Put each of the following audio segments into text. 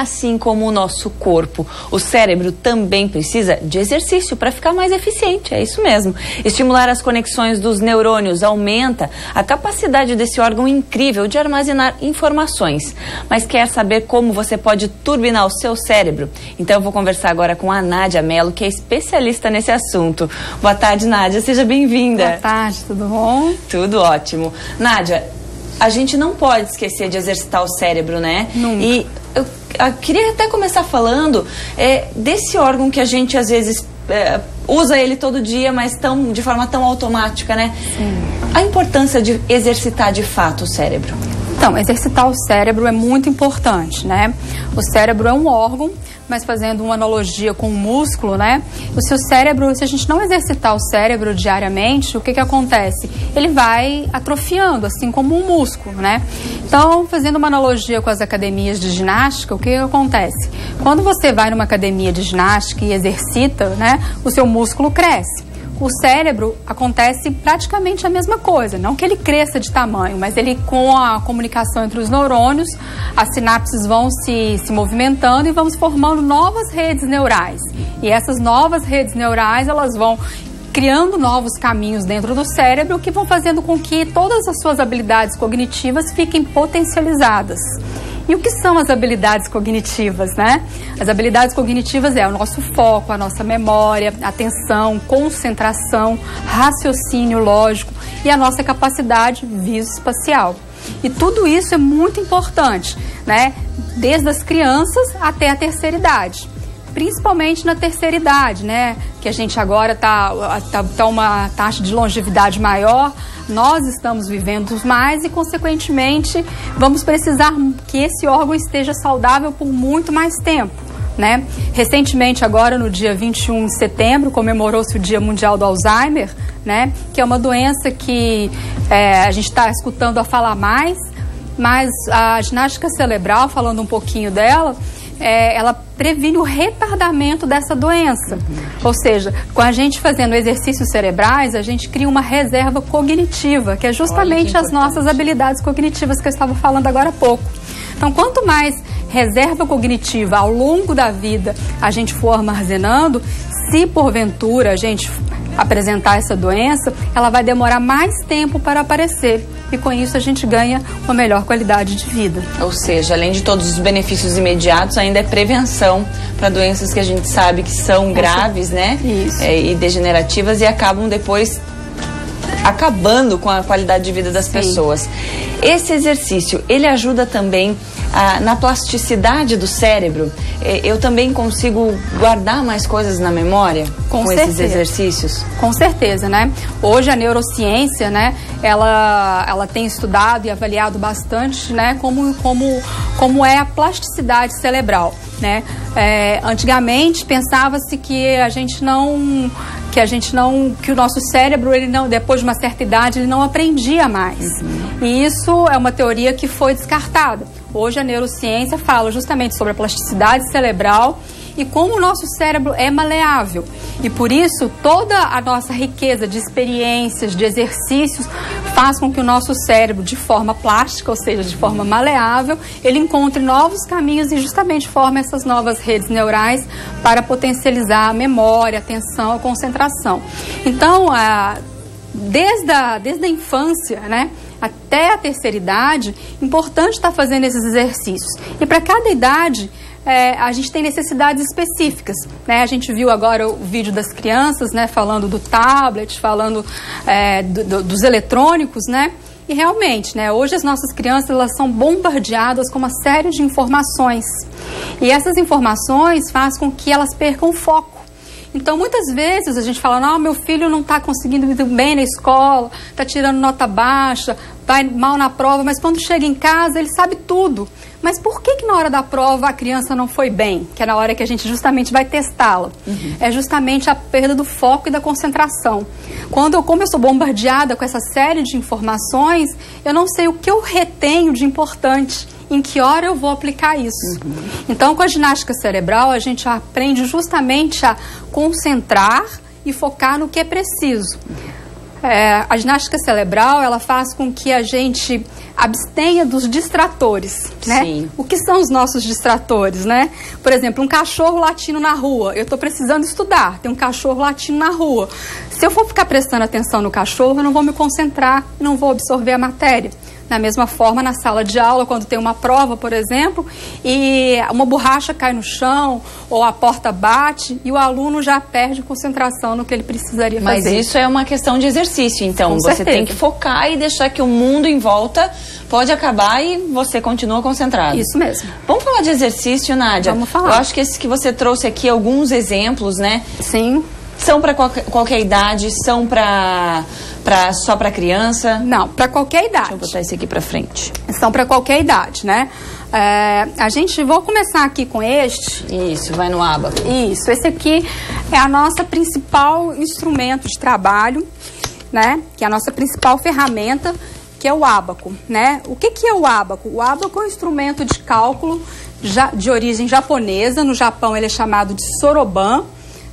assim como o nosso corpo, o cérebro também precisa de exercício para ficar mais eficiente, é isso mesmo. Estimular as conexões dos neurônios aumenta a capacidade desse órgão incrível de armazenar informações. Mas quer saber como você pode turbinar o seu cérebro? Então eu vou conversar agora com a Nádia Mello, que é especialista nesse assunto. Boa tarde, Nádia, seja bem-vinda. Boa tarde, tudo bom? Tudo ótimo. Nádia, a gente não pode esquecer de exercitar o cérebro, né? Nunca. E eu queria até começar falando desse órgão que a gente às vezes usa ele todo dia, mas de forma tão automática, né? Sim. A importância de exercitar de fato o cérebro. Então, exercitar o cérebro é muito importante, né? O cérebro é um órgão, mas fazendo uma analogia com o músculo, né? O seu cérebro, se a gente não exercitar o cérebro diariamente, o que acontece? Ele vai atrofiando, assim como um músculo, né? Então, fazendo uma analogia com as academias de ginástica, o que acontece? Quando você vai numa academia de ginástica e exercita, né? O seu músculo cresce. O cérebro acontece praticamente a mesma coisa, não que ele cresça de tamanho, mas ele, com a comunicação entre os neurônios, as sinapses vão se movimentando e vamos formando novas redes neurais. E essas novas redes neurais, elas vão criando novos caminhos dentro do cérebro que vão fazendo com que todas as suas habilidades cognitivas fiquem potencializadas. E o que são as habilidades cognitivas, né? As habilidades cognitivas é o nosso foco, a nossa memória, atenção, concentração, raciocínio lógico e a nossa capacidade visoespacial. E tudo isso é muito importante, né? Desde as crianças até a terceira idade. Principalmente na terceira idade, né? Que a gente agora tá uma taxa de longevidade maior, nós estamos vivendo mais e, consequentemente, vamos precisar que esse órgão esteja saudável por muito mais tempo, né? Recentemente, agora no dia 21 de setembro, comemorou-se o Dia Mundial do Alzheimer, né? Que é uma doença que a gente está escutando a falar mais, mas a ginástica cerebral, falando um pouquinho dela, ela previne o retardamento dessa doença. Ou seja, com a gente fazendo exercícios cerebrais, a gente cria uma reserva cognitiva, que é justamente as nossas habilidades cognitivas que eu estava falando agora há pouco. Então, quanto mais reserva cognitiva ao longo da vida a gente for armazenando, se porventura a gente apresentar essa doença, ela vai demorar mais tempo para aparecer. E com isso a gente ganha uma melhor qualidade de vida. Ou seja, além de todos os benefícios imediatos, ainda é prevenção para doenças que a gente sabe que são graves, né? Isso. E degenerativas e acabam depois acabando com a qualidade de vida das pessoas. Esse exercício, ele ajuda também na plasticidade do cérebro. Eu também consigo guardar mais coisas na memória com esses exercícios? Com certeza, né? Hoje a neurociência, né, ela tem estudado e avaliado bastante, né, como é a plasticidade cerebral, né? Antigamente pensava-se que o nosso cérebro, ele não, depois de uma certa idade, ele não aprendia mais. E isso é uma teoria que foi descartada. Hoje a neurociência fala justamente sobre a plasticidade cerebral e como o nosso cérebro é maleável. E por isso toda a nossa riqueza de experiências, de exercícios, faz com que o nosso cérebro, de forma plástica, ou seja, de forma maleável, ele encontre novos caminhos e justamente forme essas novas redes neurais para potencializar a memória, a atenção, a concentração. Então, desde a infância, né, até a terceira idade, importante estar fazendo esses exercícios. E para cada idade, a gente tem necessidades específicas, né? A gente viu agora o vídeo das crianças, né, falando do tablet, falando dos eletrônicos, né? E realmente, né, hoje as nossas crianças, elas são bombardeadas com uma série de informações. E essas informações fazem com que elas percam o foco. Então, muitas vezes a gente fala, não, meu filho não está conseguindo ir bem na escola, está tirando nota baixa, vai mal na prova, mas quando chega em casa ele sabe tudo. Mas por que na hora da prova a criança não foi bem? Que é na hora que a gente justamente vai testá-la. É justamente a perda do foco e da concentração. Como eu sou bombardeada com essa série de informações, eu não sei o que eu retenho de importante. Em que hora eu vou aplicar isso? Então, com a ginástica cerebral, a gente aprende justamente a concentrar e focar no que é preciso. A ginástica cerebral, ela faz com que a gente abstenha dos distratores, né? Sim. O que são os nossos distratores, né? Por exemplo, um cachorro latindo na rua. Eu estou precisando estudar, tem um cachorro latindo na rua. Se eu for ficar prestando atenção no cachorro, eu não vou me concentrar, não vou absorver a matéria. Da mesma forma, na sala de aula, quando tem uma prova, por exemplo, e uma borracha cai no chão, ou a porta bate, e o aluno já perde concentração no que ele precisaria fazer. Mas isso é uma questão de exercício, então. Com você certeza. tem que focar e deixar que o mundo em volta pode acabar e você continua concentrado. Isso mesmo. Vamos falar de exercício, Nádia? Vamos falar. Eu acho que esses que você trouxe aqui, alguns exemplos, né? Sim. São para qualquer idade? São só para criança? Não, para qualquer idade. Deixa eu botar esse aqui para frente. São para qualquer idade, né? Vou começar aqui com este. Isso, vai no ábaco. Isso, esse aqui é a nossa principal instrumento de trabalho, né? Que é a nossa principal ferramenta, que é o ábaco, né? O que é o ábaco? O ábaco é um instrumento de cálculo de origem japonesa. No Japão ele é chamado de soroban,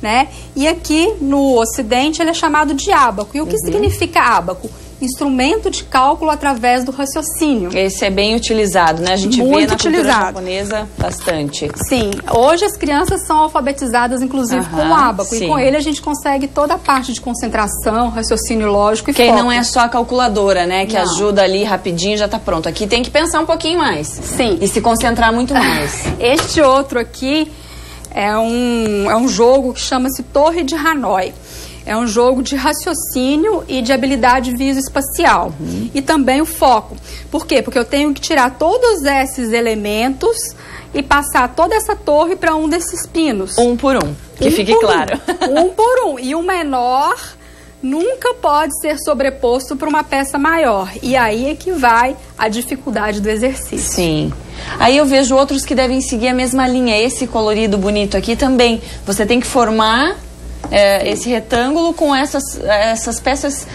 né? E aqui no Ocidente ele é chamado de ábaco. E o que significa ábaco? Instrumento de cálculo através do raciocínio. Esse é bem utilizado, né? A gente vê na cultura japonesa bastante. Sim, hoje as crianças são alfabetizadas inclusive com o ábaco. Sim. E com ele a gente consegue toda a parte de concentração, raciocínio lógico e foco. Que não é só a calculadora, né? Que ajuda ali rapidinho e já tá pronto. Aqui tem que pensar um pouquinho mais. Sim. E se concentrar muito mais. Este outro aqui é um jogo que chama-se Torre de Hanoi. É um jogo de raciocínio e de habilidade visoespacial. E também o foco. Por quê? Porque eu tenho que tirar todos esses elementos e passar toda essa torre para um desses pinos. Um por um, que fique claro. Um por um. E o menor nunca pode ser sobreposto para uma peça maior. E aí é que vai a dificuldade do exercício. Sim. Aí eu vejo outros que devem seguir a mesma linha. Esse colorido bonito aqui também. Você tem que formar esse retângulo com essas peças.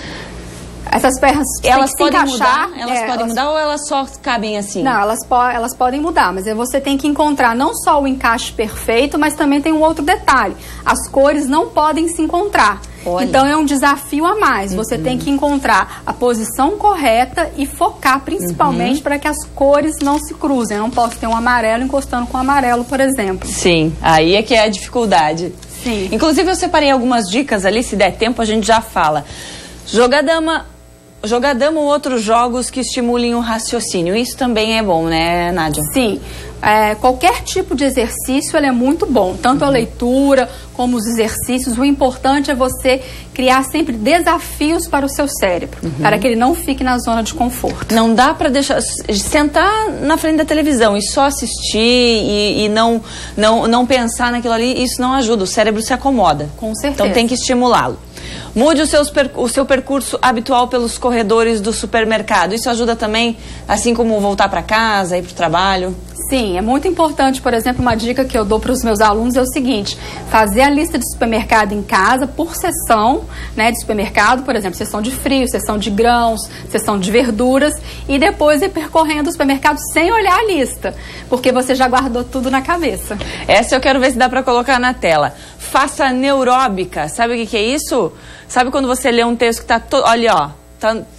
Essas peças elas podem encaixar, mudar? Elas podem mudar ou elas só cabem assim? Não, elas podem mudar, mas você tem que encontrar não só o encaixe perfeito, mas também tem um outro detalhe. As cores não podem se encontrar. Olha. Então é um desafio a mais. Você tem que encontrar a posição correta e focar principalmente para que as cores não se cruzem. Eu não posso ter um amarelo encostando com amarelo, por exemplo. Sim, aí é que é a dificuldade. Sim. Inclusive eu separei algumas dicas ali, se der tempo a gente já fala. Jogadama ou outros jogos que estimulem o raciocínio. Isso também é bom, né, Nádia? Sim. Qualquer tipo de exercício ele é muito bom. Tanto a leitura como os exercícios. O importante é você criar sempre desafios para o seu cérebro. Para que ele não fique na zona de conforto. Não dá para sentar na frente da televisão e só assistir e não pensar naquilo ali. Isso não ajuda. O cérebro se acomoda. Com certeza. Então tem que estimulá-lo. Mude o seu percurso habitual pelos corredores do supermercado. Isso ajuda também, assim como voltar para casa, ir para o trabalho? Sim, é muito importante. Por exemplo, uma dica que eu dou para os meus alunos é o seguinte: fazer a lista de supermercado em casa por seção, né, de supermercado, por exemplo, seção de frio, seção de grãos, seção de verduras, e depois ir percorrendo o supermercado sem olhar a lista, porque você já guardou tudo na cabeça. Essa eu quero ver se dá para colocar na tela. Faça neuróbica. Sabe o que é isso? Sabe quando você lê um texto que está todo... Olha, ó.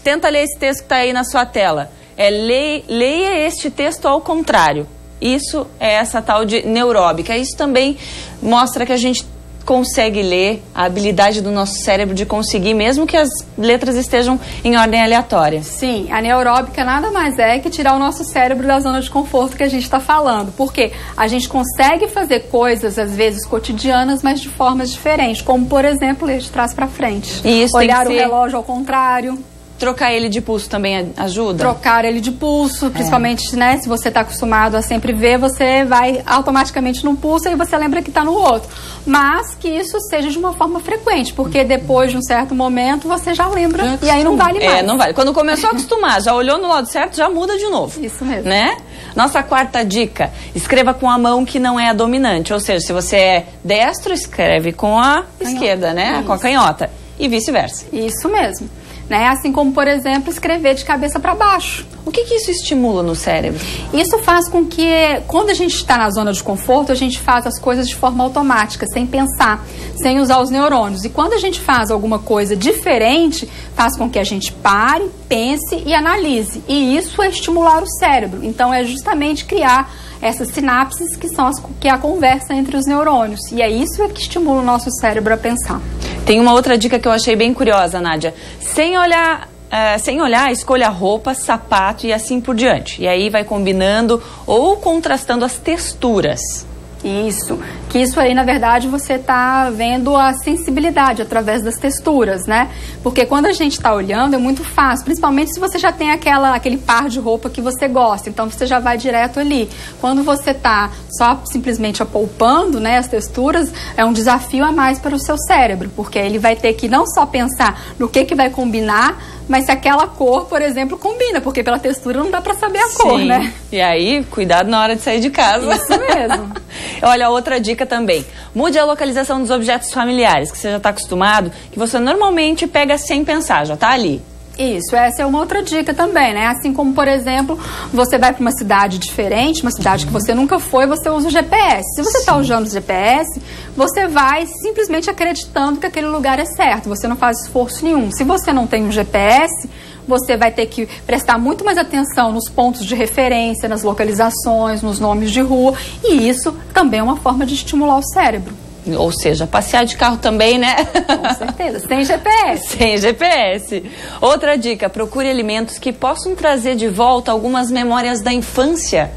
Tenta ler esse texto que está aí na sua tela. Leia este texto ao contrário. Isso é essa tal de neuróbica. Isso também mostra que a gente consegue ler, a habilidade do nosso cérebro de conseguir, mesmo que as letras estejam em ordem aleatória. Sim, a neuróbica nada mais é que tirar o nosso cérebro da zona de conforto que a gente está falando. Porque a gente consegue fazer coisas, às vezes, cotidianas, mas de formas diferentes. Como, por exemplo, ler de trás para frente. E isso olhar o relógio ao contrário. Trocar ele de pulso também ajuda? Trocar ele de pulso, principalmente, né, se você está acostumado a sempre ver, você vai automaticamente num pulso e você lembra que está no outro. Mas que isso seja de uma forma frequente, porque depois de um certo momento você já lembra e aí não vale mais. Não vale. Quando começou a acostumar, já olhou no lado certo, já muda de novo. Isso mesmo. Né? Nossa quarta dica: escreva com a mão que não é a dominante. Ou seja, se você é destro, escreve com a esquerda, né? Com a canhota. E vice-versa. Isso mesmo. né? Assim como, por exemplo, escrever de cabeça para baixo. O que isso estimula no cérebro? Isso faz com que, quando a gente está na zona de conforto, a gente faz as coisas de forma automática, sem pensar, sem usar os neurônios. E quando a gente faz alguma coisa diferente, faz com que a gente pare, pense e analise. E isso é estimular o cérebro. Então, é justamente criar essas sinapses que é a conversa entre os neurônios. E é isso que estimula o nosso cérebro a pensar. Tem uma outra dica que eu achei bem curiosa, Nádia. Sem olhar, escolha roupa, sapato e assim por diante. E aí vai combinando ou contrastando as texturas. Isso, que isso aí, na verdade, você está vendo a sensibilidade através das texturas, né? Porque quando a gente está olhando é muito fácil, principalmente se você já tem aquele par de roupa que você gosta, então você já vai direto ali. Quando você está só simplesmente apalpando, né, as texturas, é um desafio a mais para o seu cérebro, porque ele vai ter que não só pensar no que vai combinar, mas se aquela cor, por exemplo, combina, porque pela textura não dá para saber a cor, né? E aí, cuidado na hora de sair de casa. Isso mesmo. Olha, outra dica também. Mude a localização dos objetos familiares, que você já está acostumado, que você normalmente pega sem pensar, já está ali. Isso, essa é uma outra dica também, né? Assim como, por exemplo, você vai para uma cidade diferente, uma cidade que você nunca foi, você usa o GPS. Se você está usando o GPS, você vai simplesmente acreditando que aquele lugar é certo, você não faz esforço nenhum. Se você não tem um GPS, você vai ter que prestar muito mais atenção nos pontos de referência, nas localizações, nos nomes de rua, e isso também é uma forma de estimular o cérebro. Ou seja, passear de carro também, né? Com certeza, sem GPS. Sem GPS. Outra dica, procure alimentos que possam trazer de volta algumas memórias da infância.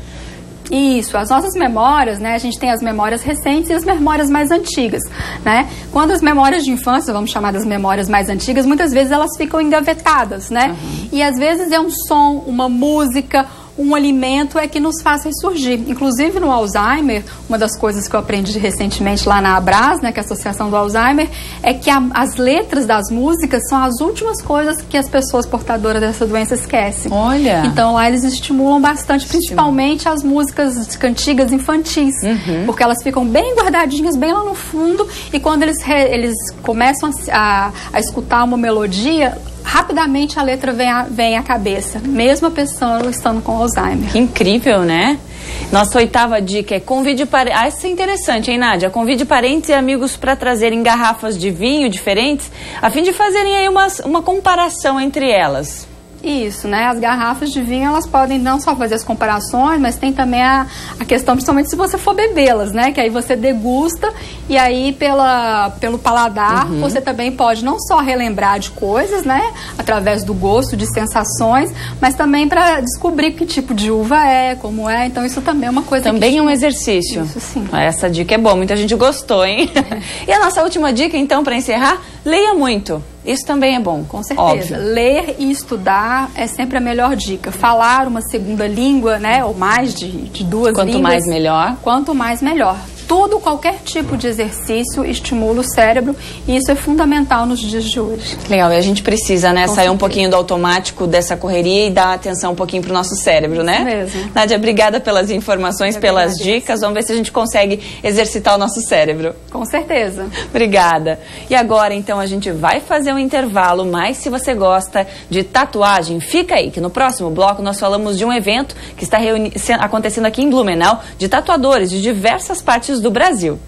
Isso, as nossas memórias, né, a gente tem as memórias recentes e as memórias mais antigas, né? Quando as memórias de infância, vamos chamar das memórias mais antigas, muitas vezes elas ficam engavetadas, né? E às vezes é um som, uma música, um alimento é que nos faz ressurgir. Inclusive no Alzheimer, uma das coisas que eu aprendi recentemente lá na Abras, né, que é a Associação do Alzheimer, é que as letras das músicas são as últimas coisas que as pessoas portadoras dessa doença esquecem. Olha! Então lá eles estimulam bastante, principalmente as músicas cantigas infantis, porque elas ficam bem guardadinhas, bem lá no fundo, e quando eles começam a escutar uma melodia, rapidamente a letra vem à cabeça, mesmo a pessoa estando com Alzheimer. Que incrível, né? Nossa oitava dica é convide parentes. Ah, isso é interessante, hein, Nádia? Convide parentes e amigos para trazerem garrafas de vinho diferentes, a fim de fazerem aí uma comparação entre elas. Isso, né? As garrafas de vinho, elas podem não só fazer as comparações, mas tem também a questão, principalmente se você for bebê-las, né? Que aí você degusta e aí pelo paladar você também pode não só relembrar de coisas, né? Através do gosto, de sensações, mas também para descobrir que tipo de uva é, como é. Então isso também é uma coisa também é um exercício. Isso sim. Essa dica é boa, muita gente gostou, hein? E a nossa última dica, então, para encerrar, leia muito. Isso também é bom, com certeza. Óbvio. Ler e estudar é sempre a melhor dica. Falar uma segunda língua, né, ou mais de duas línguas. Quanto mais melhor. Quanto mais melhor. Qualquer tipo de exercício estimula o cérebro e isso é fundamental nos dias de hoje. Legal, e a gente precisa, né, sair um pouquinho do automático dessa correria e dar atenção um pouquinho pro nosso cérebro, né? Isso mesmo. Nádia, obrigada pelas informações, pelas dicas. Vamos ver se a gente consegue exercitar o nosso cérebro. Com certeza. Obrigada. E agora, então, a gente vai fazer um intervalo, mas se você gosta de tatuagem, fica aí, que no próximo bloco nós falamos de um evento que está acontecendo aqui em Blumenau, de tatuadores de diversas partes do Brasil.